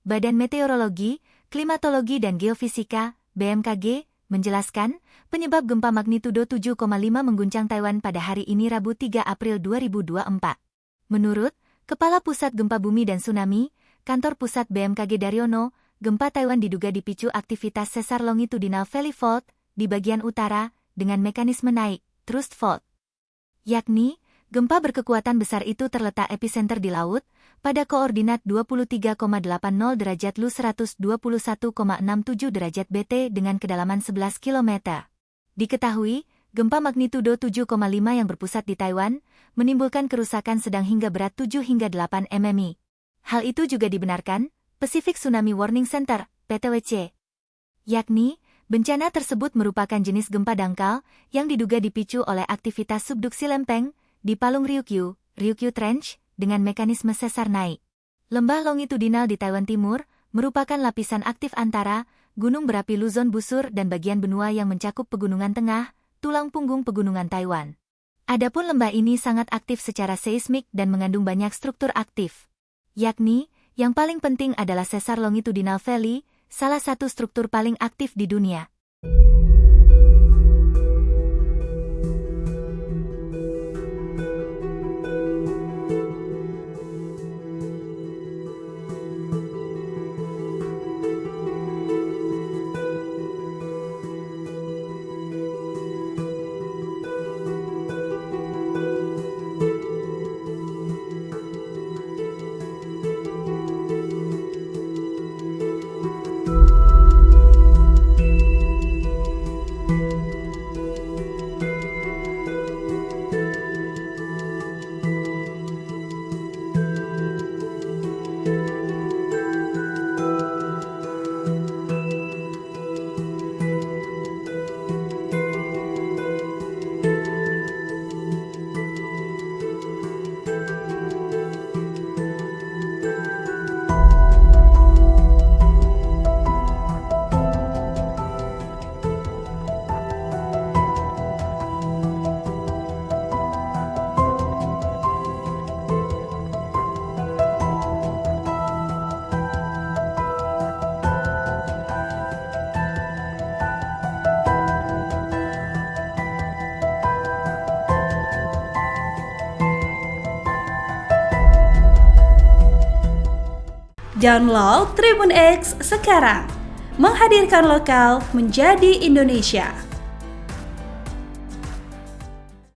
Badan Meteorologi, Klimatologi dan Geofisika, BMKG, menjelaskan, penyebab gempa magnitudo 7,5 mengguncang Taiwan pada hari ini Rabu 3 April 2024. Menurut Kepala Pusat Gempa Bumi dan Tsunami, Kantor Pusat BMKG Daryono, gempa Taiwan diduga dipicu aktivitas sesar longitudinal valley fault di bagian utara dengan mekanisme naik, thrust fault. Yakni, gempa berkekuatan besar itu terletak epicenter di laut, pada koordinat 23,80 derajat Lu 121,67 derajat BT dengan kedalaman 11 km. Diketahui, gempa magnitudo 7,5 yang berpusat di Taiwan, menimbulkan kerusakan sedang hingga berat 7 hingga 8 mm. Hal itu juga dibenarkan, Pacific Tsunami Warning Center, PTWC. Yakni, bencana tersebut merupakan jenis gempa dangkal, yang diduga dipicu oleh aktivitas subduksi lempeng, di palung Ryukyu Trench, dengan mekanisme sesar naik. Lembah longitudinal di Taiwan Timur, merupakan lapisan aktif antara gunung berapi Luzon Busur dan bagian benua yang mencakup pegunungan tengah, tulang punggung pegunungan Taiwan. Adapun lembah ini sangat aktif secara seismik dan mengandung banyak struktur aktif. Yakni, yang paling penting adalah sesar longitudinal valley, salah satu struktur paling aktif di dunia. Download Tribun X sekarang, menghadirkan lokal menjadi Indonesia.